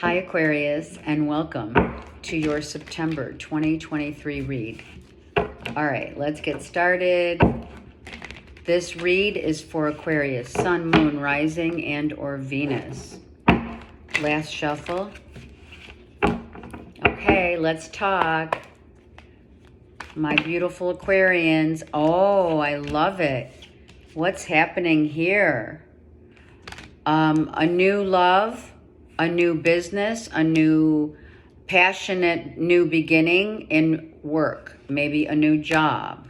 Hi Aquarius, and welcome to your September 2023 read. All right, let's get started. This read is for Aquarius, Sun, Moon, Rising, and or Venus. Last shuffle. Okay, let's talk. My beautiful Aquarians. Oh, I love it. What's happening here? A new love, a new business, a new passionate new beginning in work, maybe a new job.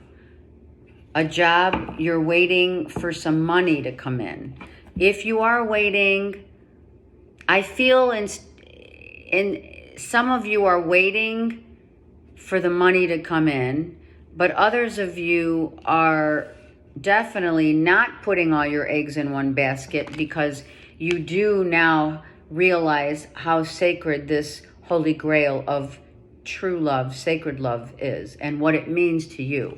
A job, you're waiting for some money to come in. If you are waiting, I feel in some of you are waiting for the money to come in, but others of you are definitely not putting all your eggs in one basket because you do now realize how sacred this holy grail of true love, sacred love is and what it means to you.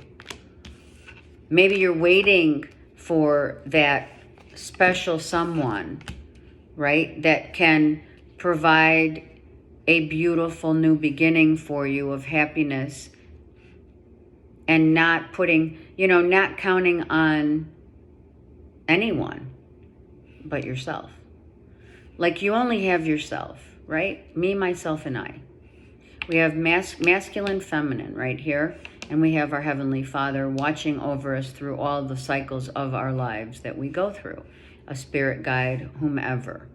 Maybe you're waiting for that special someone, right, that can provide a beautiful new beginning for you of happiness and not putting, not counting on anyone but yourself. Like you only have yourself, right? Me, myself, and I. We have masculine, feminine right here, and we have our Heavenly Father watching over us through all the cycles of our lives that we go through, a spirit guide, whomever.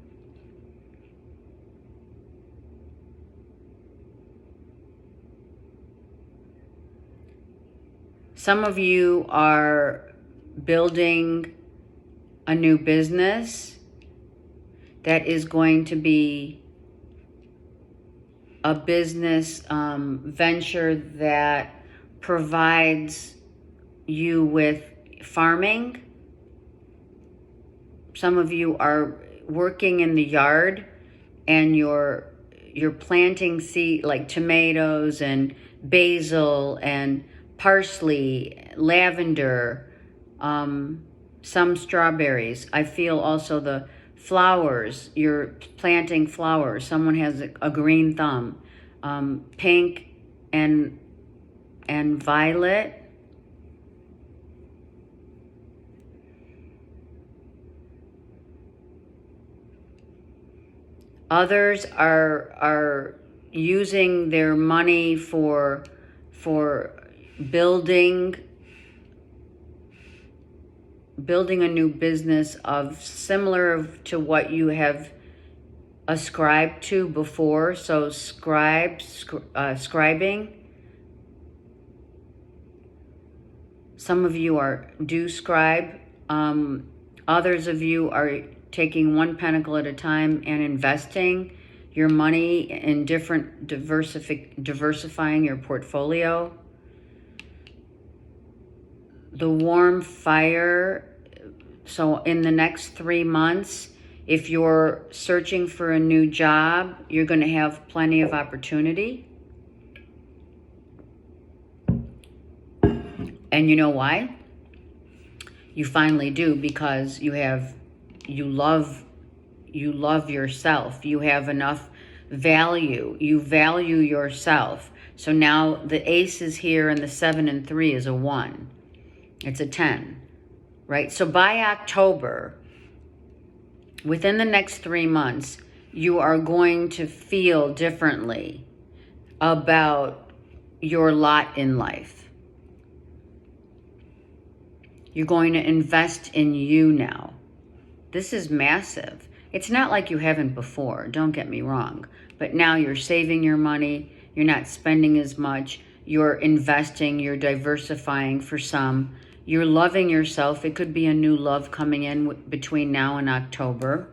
Some of you are building a new business that is going to be a business venture that provides you with farming. Some of you are working in the yard and you're planting seed like tomatoes and basil and parsley, lavender, some strawberries. I feel also the flowers. You're planting flowers. Someone has a green thumb. Pink and violet. Others are using their money for building a new business of similar to what you have ascribed to before. So scribing. Some of you do scribe. Others of you are taking one pentacle at a time and investing your money in different diversifying your portfolio. The warm fire. So in the next 3 months, if you're searching for a new job, you're going to have plenty of opportunity. And you know why? You finally do, because you love yourself. You have enough value. You value yourself. So now the ace is here and the 7 and 3 is a 1. It's a 10, right? So by October, within the next 3 months, you are going to feel differently about your lot in life. You're going to invest in you now. This is massive. It's not like you haven't before, don't get me wrong. But now you're saving your money. You're not spending as much. You're investing. You're diversifying for some. You're loving yourself. It could be a new love coming in between now and October.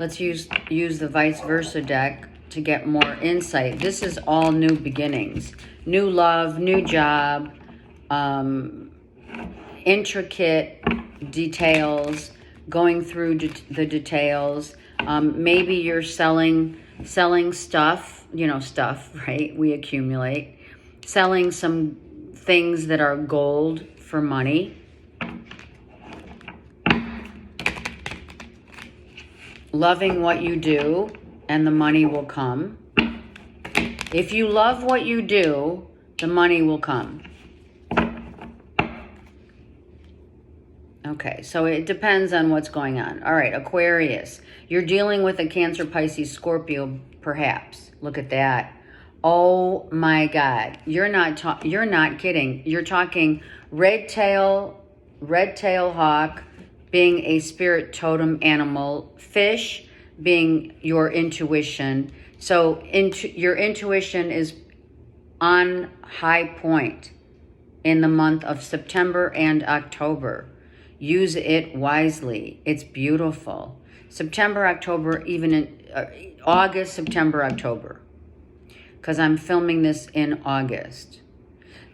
Let's use the vice versa deck to get more insight. This is all new beginnings. New love, new job, intricate details, going through the details. Maybe you're selling stuff, right? We accumulate. Selling some things that are gold for money. loving what you do, and the money will come. If you love what you do, the money will come. Okay, so it depends on what's going on. All right, Aquarius. You're dealing with a Cancer, Pisces, Scorpio, perhaps. Look at that. Oh my God. You're not kidding. You're talking red tail hawk being a spirit totem animal, fish being your intuition. So your intuition is on high point in the month of September and October. Use it wisely. It's beautiful. September, October, even in August, September, October. Because I'm filming this in August.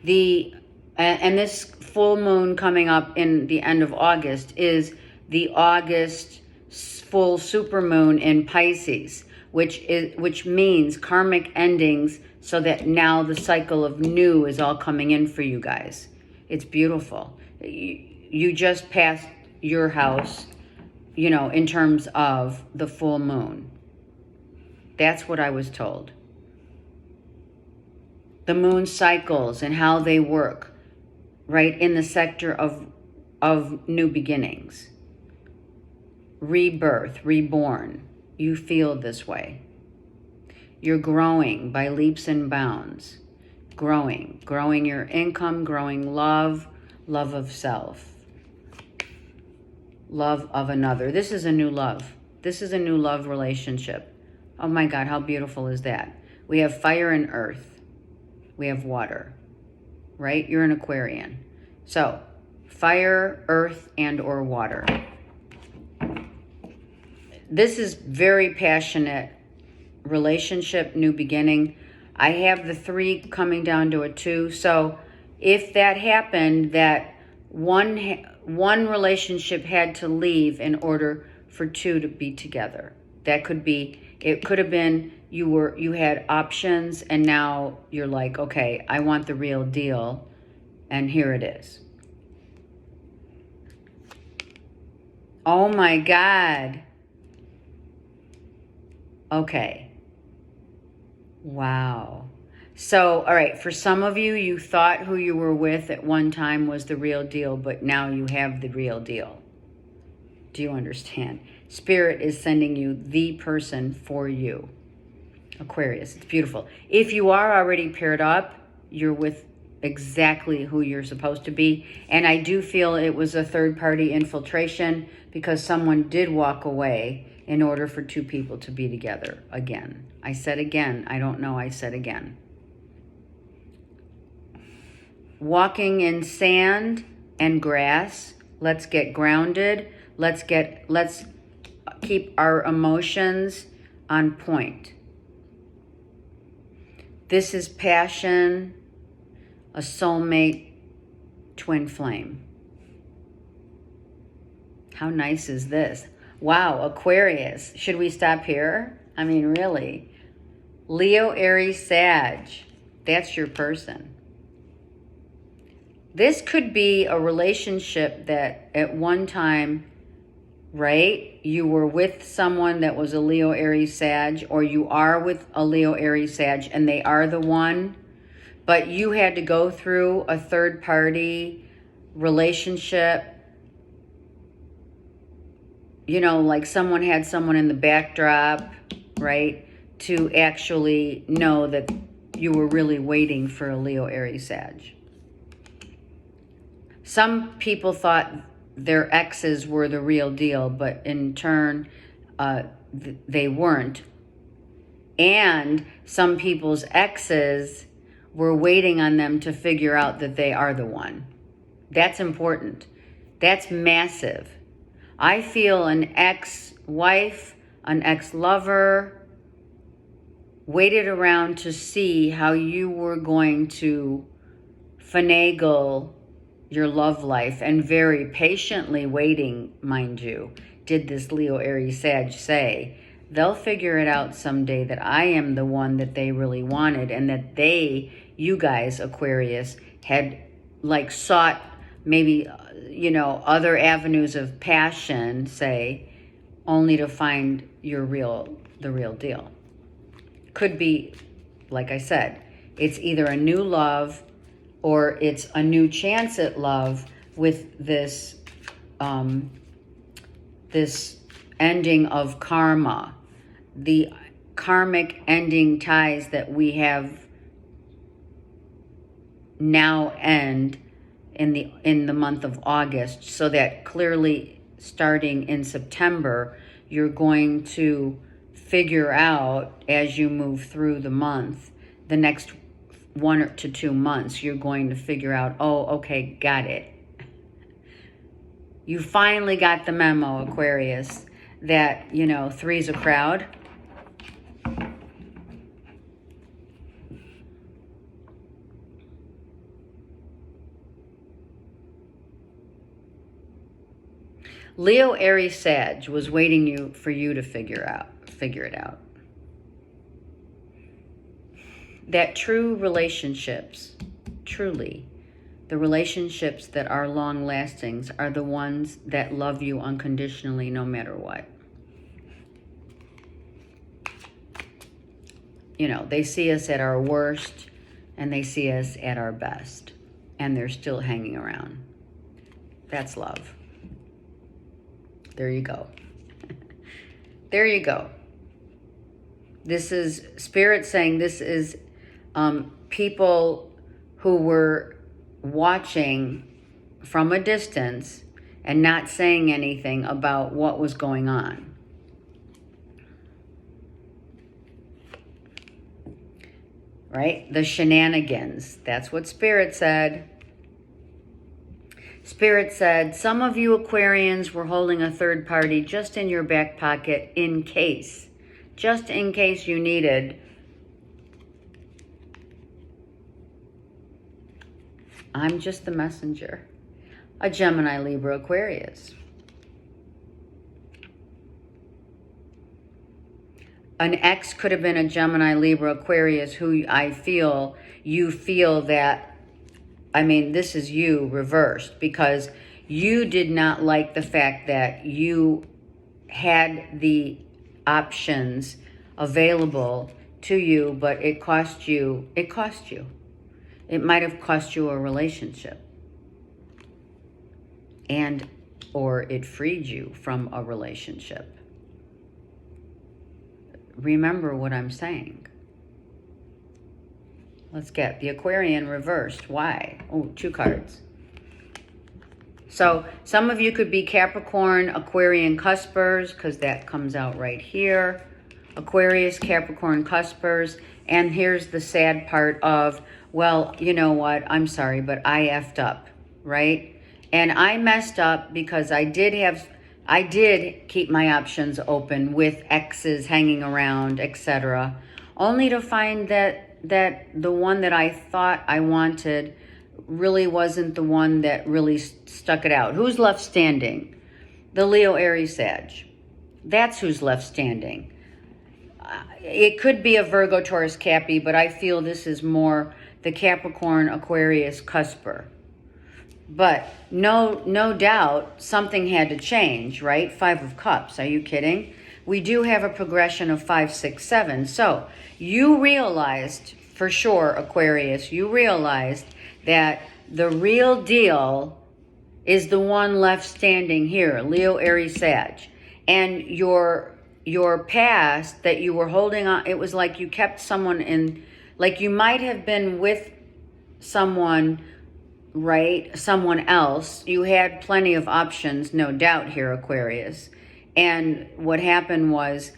And this full moon coming up in the end of August is the August full supermoon in Pisces, which means karmic endings, so that now the cycle of new is all coming in for you guys. It's beautiful. You just passed your house, in terms of the full moon. That's what I was told. The moon cycles and how they work, right, in the sector of new beginnings. Rebirth, reborn. You feel this way. You're growing by leaps and bounds. Growing your income, growing love of self. Love of another. This is a new love. This is a new love relationship. Oh my God, how beautiful is that? We have fire and earth. We have water, right? You're an Aquarian. So, fire, earth, and or water. This is very passionate relationship, new beginning. I have the 3 coming down to a 2. So, if that happened, that one relationship had to leave in order for 2 to be together. It could have been you had options, and now you're like, okay, I want the real deal, and here it is. Oh my God. Okay. Wow. So, all right, for some of you, you thought who you were with at one time was the real deal, but now you have the real deal. Do you understand? Spirit is sending you the person for you. Aquarius, it's beautiful. If you are already paired up, you're with exactly who you're supposed to be. And I do feel it was a third-party infiltration, because someone did walk away in order for 2 people to be together again. I said again. I don't know. I said again. Walking in sand and grass. Let's get grounded. Let's keep our emotions on point. This is passion, a soulmate, twin flame. How nice is this? Wow, Aquarius. Should we stop here? I mean, really. Leo, Aries, Sag. That's your person. This could be a relationship that at one time, right, you were with someone that was a Leo, Aries, Sag, or you are with a Leo, Aries, Sag, and they are the one, but you had to go through a third-party relationship. Like someone had someone in the backdrop, right, to actually know that you were really waiting for a Leo, Aries, Sag. Some people thought their exes were the real deal, but in turn, they weren't. And some people's exes were waiting on them to figure out that they are the one. That's important. That's massive. I feel an ex-wife, an ex-lover waited around to see how you were going to finagle your love life, and very patiently waiting, mind you, did this Leo, Aries, Sag say. They'll figure it out someday that I am the one that they really wanted, and that you guys, Aquarius, had like sought maybe, other avenues of passion, say, only to find the real deal. Could be, like I said, it's either a new love or it's a new chance at love with this this ending of karma, the karmic ending ties that we have now end in the month of August, so that clearly starting in September, you're going to figure out as you move through the month, the next 1 to 2 months, you're going to figure out, oh, okay, got it. You finally got the memo, Aquarius, that, three's a crowd. Leo, Aries, Sag was waiting for you to figure it out. That true relationships, truly, the relationships that are long-lasting are the ones that love you unconditionally no matter what. They see us at our worst and they see us at our best, and they're still hanging around. That's love. There you go. There you go. This is Spirit saying this is people who were watching from a distance and not saying anything about what was going on. Right? The shenanigans. That's what Spirit said. Spirit said, some of you Aquarians were holding a third party just in your back pocket in case. Just in case you needed. I'm just the messenger. A Gemini, Libra, Aquarius. An ex could have been a Gemini, Libra, Aquarius who you feel that, this is you reversed, because you did not like the fact that you had the options available to you, but it cost you. It might have cost you a relationship, or it freed you from a relationship. Remember what I'm saying. Let's get the Aquarian reversed. Why? Oh, 2 cards. So some of you could be Capricorn, Aquarian cuspers, because that comes out right here. Aquarius, Capricorn cuspers. And here's the sad part of, well, you know what? I'm sorry, but I effed up, right? And I messed up because I did keep my options open with exes hanging around, etc. Only to find that the one that I thought I wanted really wasn't the one that really stuck it out. Who's left standing? The Leo, Aries, Sag. That's who's left standing. It could be a Virgo, Taurus, Cappy, but I feel this is more the Capricorn, Aquarius, cusper. But no doubt something had to change, right? 5 of Cups. Are you kidding? We do have a progression of 5, 6, 7. So you realized, for sure, Aquarius, you realized that the real deal is the one left standing here, Leo, Aries, Sag. And your past that you were holding on, it was like you kept someone in, like you might have been with someone, right? Someone else. You had plenty of options, no doubt here, Aquarius. And what happened was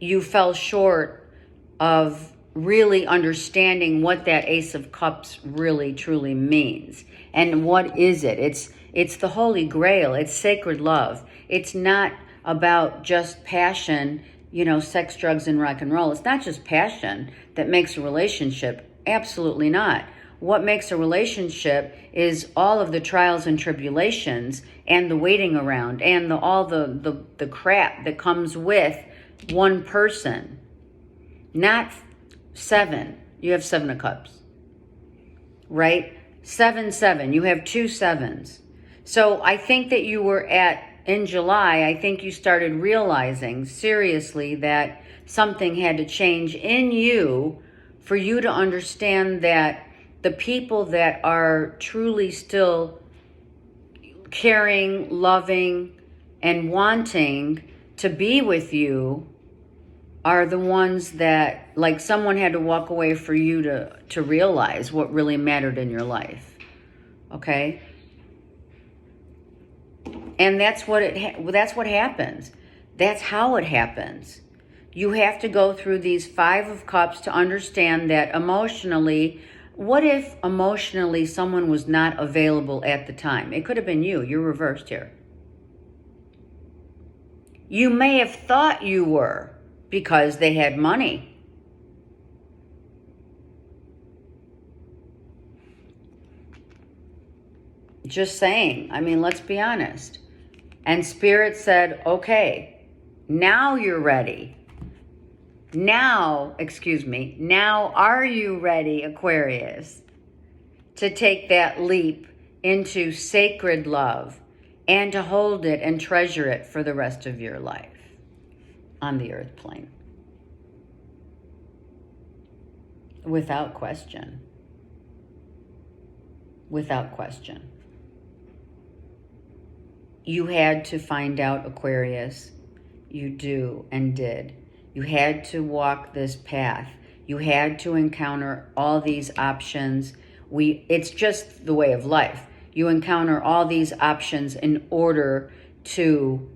you fell short of really understanding what that Ace of Cups really truly means. And what is it? It's the Holy Grail. It's sacred love. It's not about just passion, sex, drugs, and rock and roll. It's not just passion that makes a relationship. Absolutely not. What makes a relationship is all of the trials and tribulations and the waiting around and all the crap that comes with one person. Not 7. You have 7 of Cups, right? 7, 7. You have 2 sevens. So I think that you were at in July, I think you started realizing seriously that something had to change in you for you to understand that the people that are truly still caring, loving, and wanting to be with you are the ones that, like, someone had to walk away for you to realize what really mattered in your life. Okay? And that's what happens. That's how it happens. You have to go through these 5 of Cups to understand that emotionally, what if emotionally someone was not available at the time? It could have been you. You're reversed here. You may have thought you were because they had money. Just saying. I mean, let's be honest. And Spirit said, okay, now you're ready. Now are you ready, Aquarius, to take that leap into sacred love and to hold it and treasure it for the rest of your life on the earth plane? Without question. Without question. You had to find out, Aquarius. You do and did. You had to walk this path. You had to encounter all these options. It's just the way of life. You encounter all these options in order to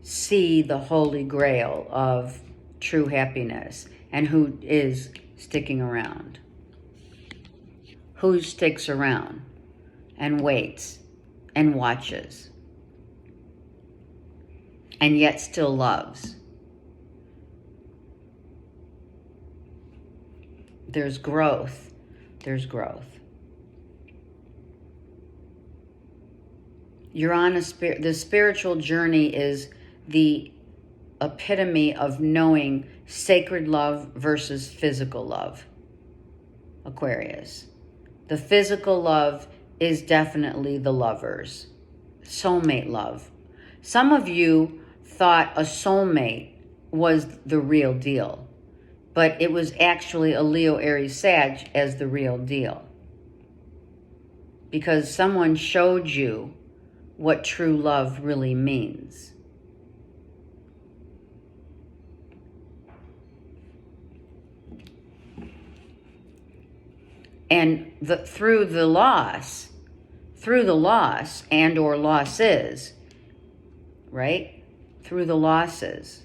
see the holy grail of true happiness and who is sticking around. Who sticks around and waits and watches and yet still loves. There's growth. There's growth. You're on the spiritual journey is the epitome of knowing sacred love versus physical love, Aquarius. The physical love is definitely the lovers, soulmate love. Some of you thought a soulmate was the real deal, but it was actually a Leo, Aries, Sag as the real deal. Because someone showed you what true love really means. And through the loss and or losses, right? Through the losses.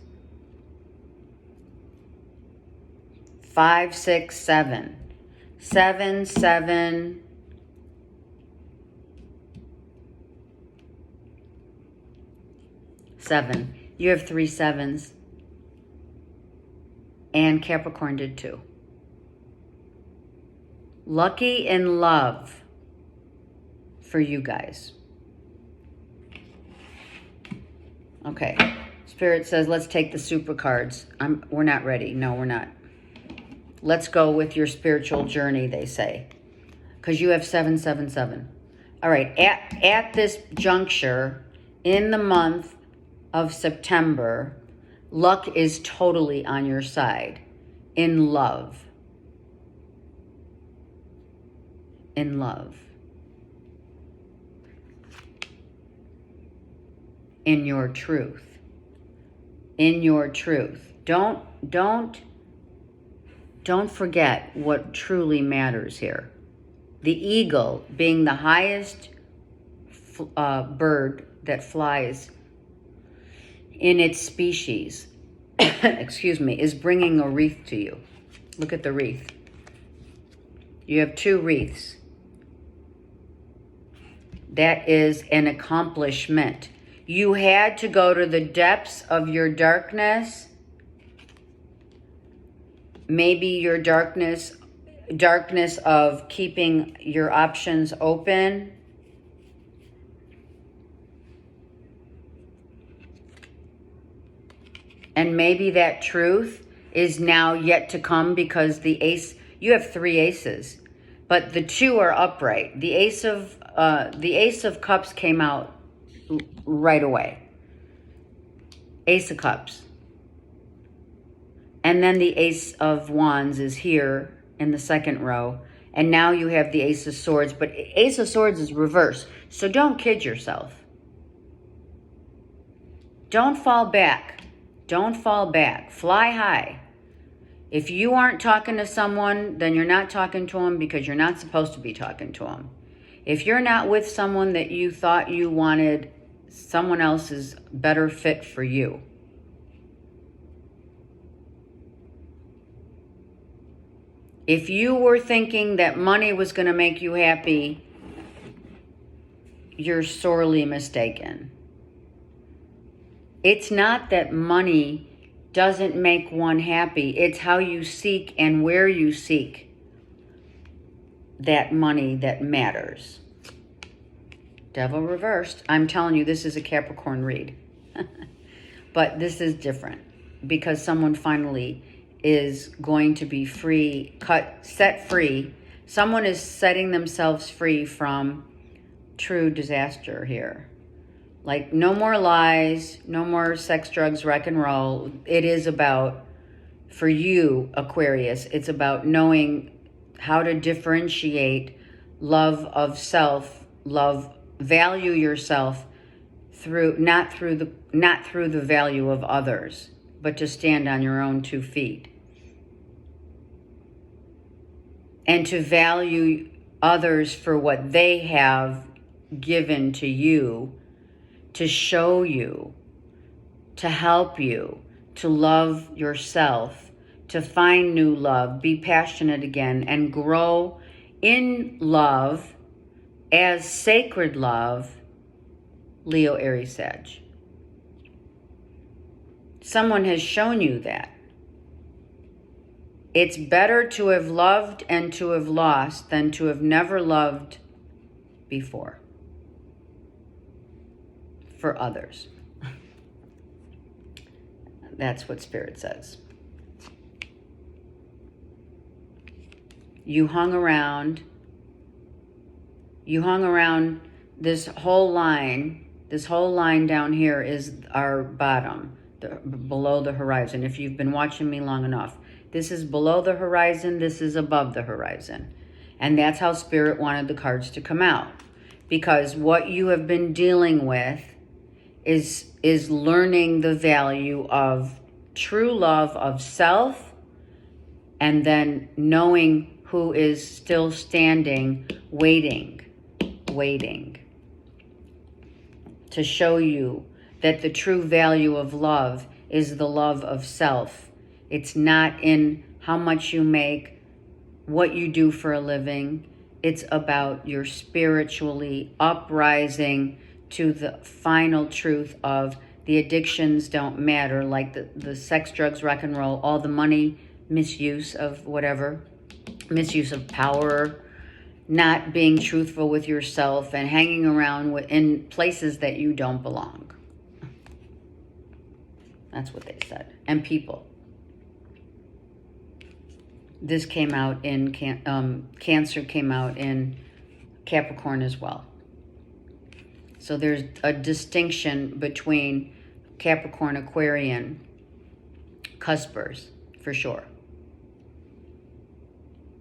5, 6, 7. 7, 7. Seven. You have 3 7s. And Capricorn did too. Lucky in love for you guys. Okay. Spirit says, let's take the super cards. We're not ready. No, we're not. Let's go with your spiritual journey, they say. Because you have 7, 7, 7. All right. At this juncture, in the month of September, luck is totally on your side. In love. In love. In your truth. In your truth. Don't forget what truly matters here. The eagle, being the highest bird that flies in its species, excuse me, is bringing a wreath to you. Look at the wreath. You have 2 wreaths. That is an accomplishment. You had to go to the depths of your darkness. Maybe your darkness of keeping your options open. And maybe that truth is now yet to come because the ace, you have 3 aces, but the 2 are upright. The ace of cups came out right away. Ace of Cups. And then the Ace of Wands is here in the second row. And now you have the Ace of Swords. But Ace of Swords is reversed. So don't kid yourself. Don't fall back. Don't fall back. Fly high. If you aren't talking to someone, then you're not talking to them because you're not supposed to be talking to them. If you're not with someone that you thought you wanted, someone else is better fit for you. If you were thinking that money was going to make you happy, you're sorely mistaken. It's not that money doesn't make one happy. It's how you seek and where you seek that money that matters. Devil reversed. I'm telling you, this is a Capricorn read. But this is different because someone finally is going to be free, set free. Someone is setting themselves free from true disaster here. Like, no more lies, no more sex, drugs, rock and roll. It is about, for you, Aquarius, it's about knowing how to differentiate love of self, value yourself through not through the value of others, but to stand on your own 2 feet. And to value others for what they have given to you, to show you, to help you, to love yourself, to find new love, be passionate again, and grow in love as sacred love, Leo, Aries, Sag. Someone has shown you that. It's better to have loved and to have lost than to have never loved before. For others. That's what Spirit says. You hung around this whole line. This whole line down here is our bottom, below the horizon. If you've been watching me long enough, this is below the horizon, this is above the horizon. And that's how Spirit wanted the cards to come out. Because what you have been dealing with is learning the value of true love of self, and then knowing who is still standing, waiting to show you that the true value of love is the love of self. It's not in how much you make, what you do for a living. It's about your spiritually uprising to the final truth of the addictions don't matter, like the sex, drugs, rock and roll, all the money, misuse of whatever, misuse of power, not being truthful with yourself, and hanging around in places that you don't belong. That's what they said. And people. This came out in Cancer, came out in Capricorn as well. So there's a distinction between Capricorn, Aquarian, cuspers, for sure.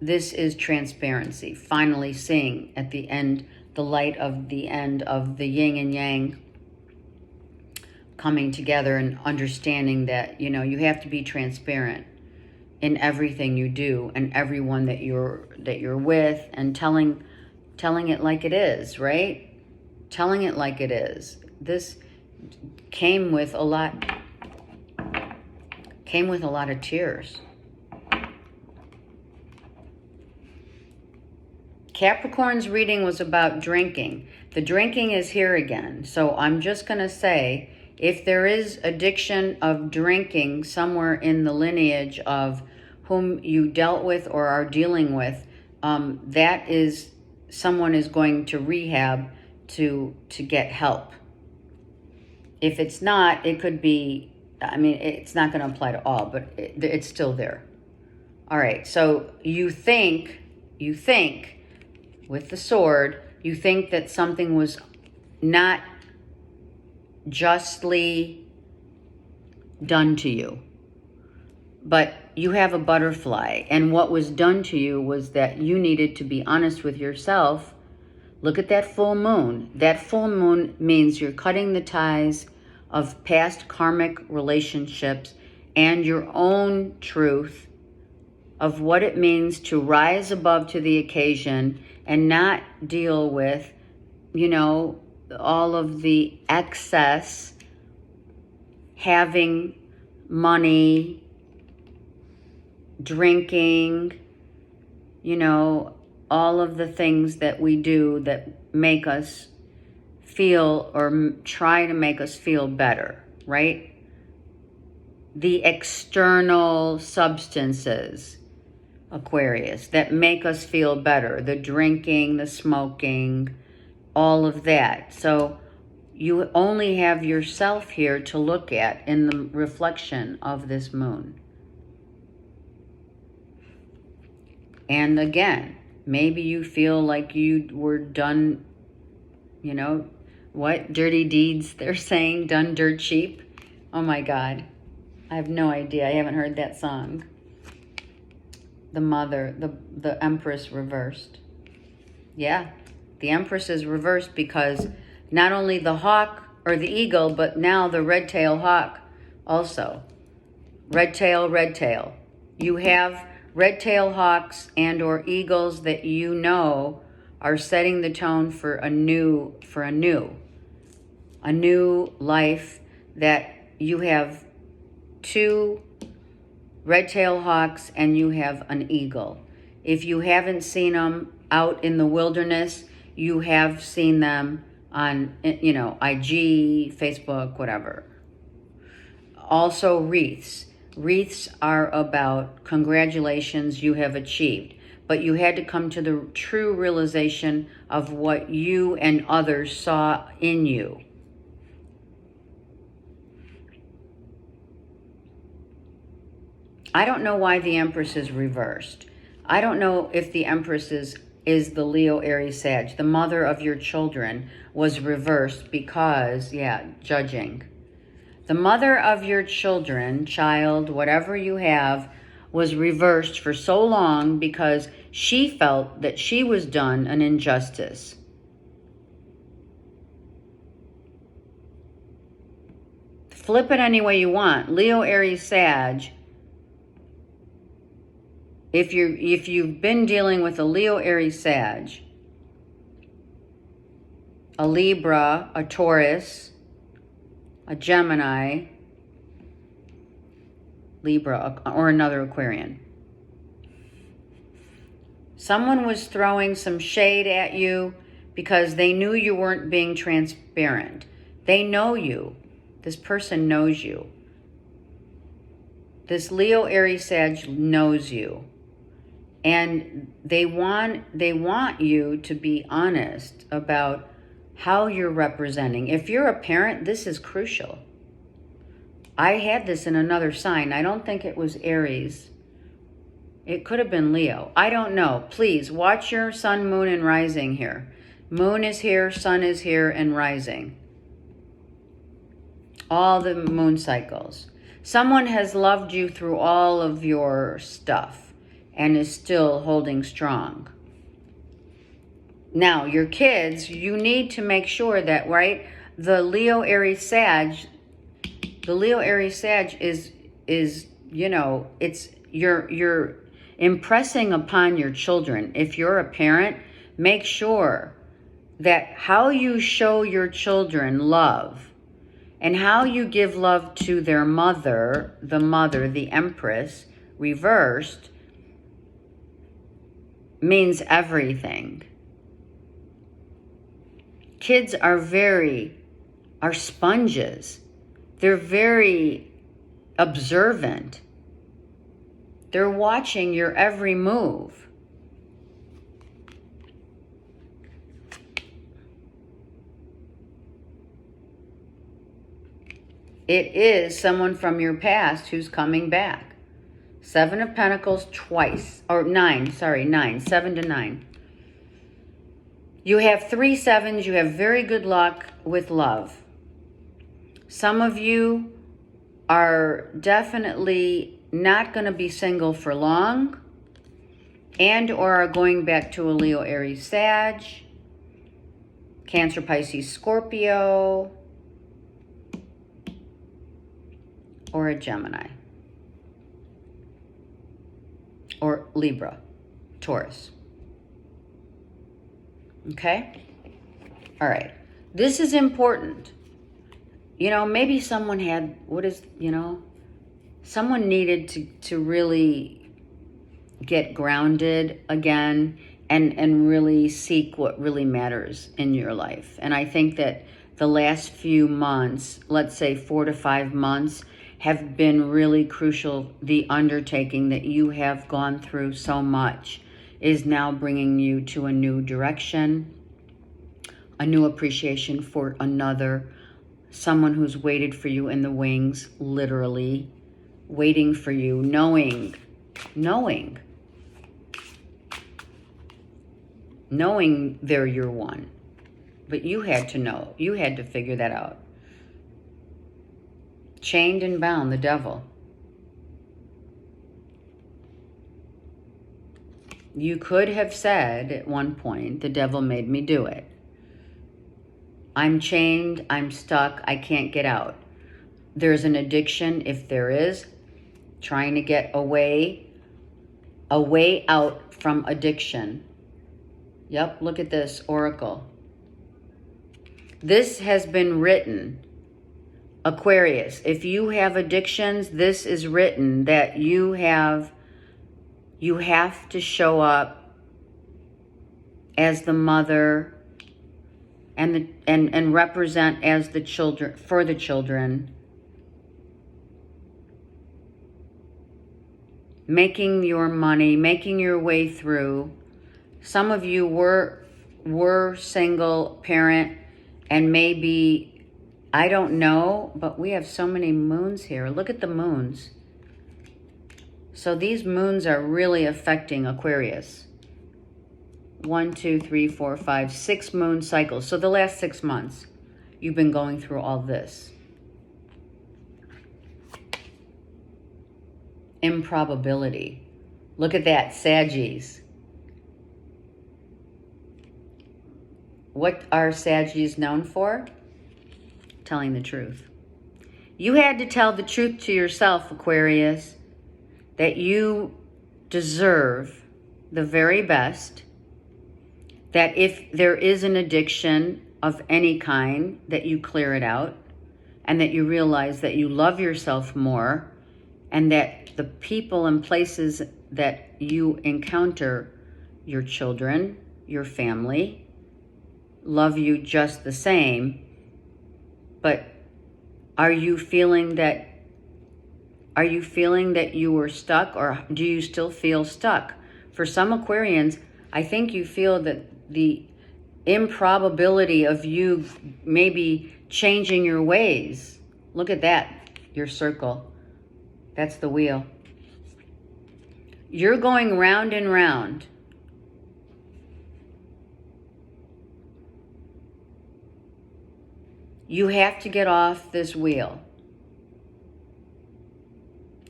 This is transparency, finally seeing at the end, the light of the end of the yin and yang coming together, and understanding that, you know, you have to be transparent in everything you do and everyone that you're with, and telling it like it is, right? Telling it like it is. This came with a lot of tears. Capricorn's reading was about drinking. The drinking is here again. So I'm just going to say, if there is addiction of drinking somewhere in the lineage of whom you dealt with or are dealing with, that is, someone is going to rehab to get help. If it's not, it could be, I mean, it's not going to apply to all, but it's still there. All right, so you think with the sword, you think that something was not justly done to you. But you have a butterfly, and what was done to you was that you needed to be honest with yourself. Look at that full moon. That full moon means you're cutting the ties of past karmic relationships and your own truth of what it means to rise above to the occasion and not deal with, you know, all of the excess, having money, drinking, you know, all of the things that we do that make us feel or try to make us feel better, right? The external substances, Aquarius, that make us feel better, the drinking, the smoking, all of that. So you only have yourself here to look at in the reflection of this moon. And again, maybe you feel like you were done, you know, what? Dirty deeds, they're saying, done dirt cheap. Oh my God. I have no idea. I haven't heard that song. The mother, the Empress reversed. Yeah, the Empress is reversed because not only the hawk or the eagle, but now the red-tailed hawk also. Red tail. You have red-tailed hawks and or eagles that you know are setting the tone for a new life, that you have 2 red-tailed hawks and you have an eagle. If you haven't seen them out in the wilderness, you have seen them on, you know, IG, Facebook, whatever. Also wreaths. Wreaths are about congratulations, you have achieved. But you had to come to the true realization of what you and others saw in you. I don't know why the Empress is reversed. I don't know if the Empress is the Leo, Aries, Sag. The mother of your children was reversed because, yeah, judging. The mother of your children, child, whatever you have, was reversed for so long because she felt that she was done an injustice. Flip it any way you want. Leo, Aries, Sag. If you've been dealing with a Leo, Aries, Sag, a Libra, a Taurus, a Gemini, Libra, or another Aquarian. Someone was throwing some shade at you because they knew you weren't being transparent. They know you. This person knows you. This Leo, Aries, Sag knows you. And they want you to be honest about how you're representing. If you're a parent, this is crucial. I had this in another sign. I don't think it was Aries. It could have been Leo. I don't know. Please watch your sun, moon, and rising here. Moon is here, sun is here, and rising. All the moon cycles. Someone has loved you through all of your stuff and is still holding strong. Now, your kids, you need to make sure that, right, the Leo, Aries, Sag is you know, it's you're impressing upon your children. If you're a parent, make sure that how you show your children love and how you give love to their mother, the Empress, reversed, means everything. Kids are sponges. They're very observant. They're watching your every move. It is someone from your past who's coming back. 7 of Pentacles twice, or 9, 7 to 9. You have 3 sevens. You have very good luck with love. Some of you are definitely not going to be single for long, and or are going back to a Leo, Aries, Sag, Cancer, Pisces, Scorpio, or a Gemini, or Libra, Taurus. Okay? All right. This is important. You know, maybe someone had, someone needed to really get grounded again and really seek what really matters in your life. And I think that the last few months, let's say 4 to 5 months, have been really crucial. The undertaking that you have gone through so much is now bringing you to a new direction, a new appreciation for another, someone who's waited for you in the wings, literally waiting for you, knowing they're your one. But you had to know. You had to figure that out. Chained and bound, the devil. You could have said at one point, the devil made me do it. I'm chained, I'm stuck, I can't get out. There's an addiction, if there is, trying to get a way out from addiction. Yep, look at this oracle. This has been written, Aquarius. If you have addictions, this is written that you have to show up as the mother and represent as the children, for the children, making your money, making your way through. Some of you were single parent, and maybe, I don't know, but we have so many moons here. Look at the moons. So these moons are really affecting Aquarius. 1, 2, 3, 4, 5, 6 moon cycles. So the last 6 months, you've been going through all this. Improbability. Look at that, Saggies. What are Saggies known for? Telling the truth. You had to tell the truth to yourself, Aquarius, that you deserve the very best, that if there is an addiction of any kind, that you clear it out, and that you realize that you love yourself more, and that the people and places that you encounter, your children, your family, love you just the same. But are you feeling that you were stuck, or do you still feel stuck? For some Aquarians, I think you feel that the improbability of you maybe changing your ways. Look at that, your circle. That's the wheel. You're going round and round. You have to get off this wheel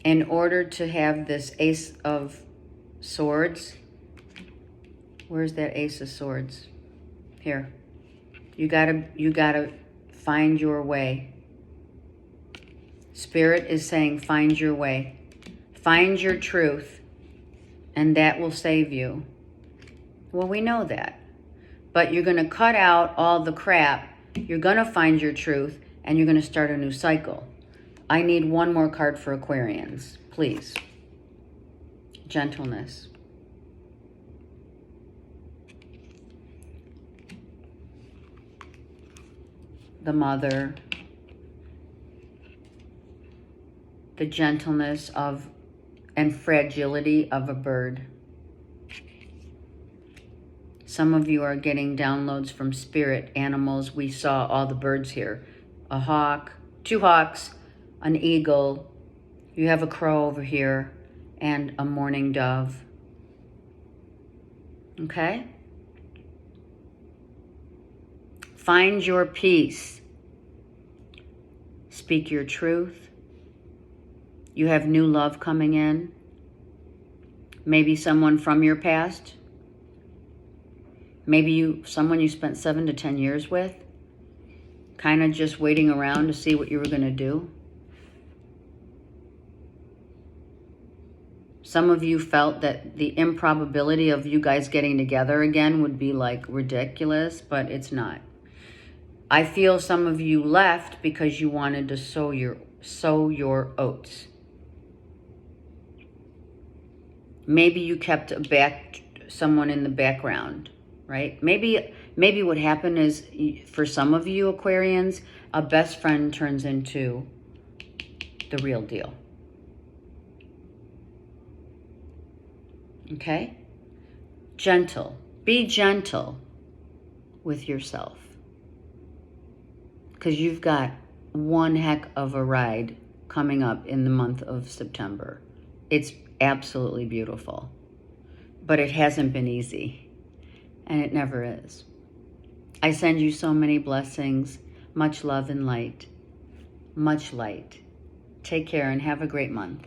in order to have this Ace of Swords. Where's that Ace of Swords? Here. You gotta find your way. Spirit is saying, find your way. Find your truth, and that will save you. Well, we know that. But you're going to cut out all the crap. You're going to find your truth, and you're going to start a new cycle. I need one more card for Aquarians, please. Gentleness. The mother. The gentleness of and fragility of a bird. Some of you are getting downloads from spirit animals. We saw all the birds here. A hawk, 2 hawks, an eagle. You have a crow over here and a mourning dove. Okay? Find your peace. Speak your truth. You have new love coming in. Maybe someone from your past. Maybe someone you spent 7 to 10 years with. Kind of just waiting around to see what you were going to do. Some of you felt that the improbability of you guys getting together again would be like ridiculous, but it's not. I feel some of you left because you wanted to sow your oats. Maybe you kept someone in the background, right? Maybe what happened is, for some of you Aquarians, a best friend turns into the real deal. Okay? Gentle. Be gentle with yourself. Because you've got one heck of a ride coming up in the month of September. It's absolutely beautiful. But it hasn't been easy. And it never is. I send you so many blessings. Much love and light. Much light. Take care and have a great month.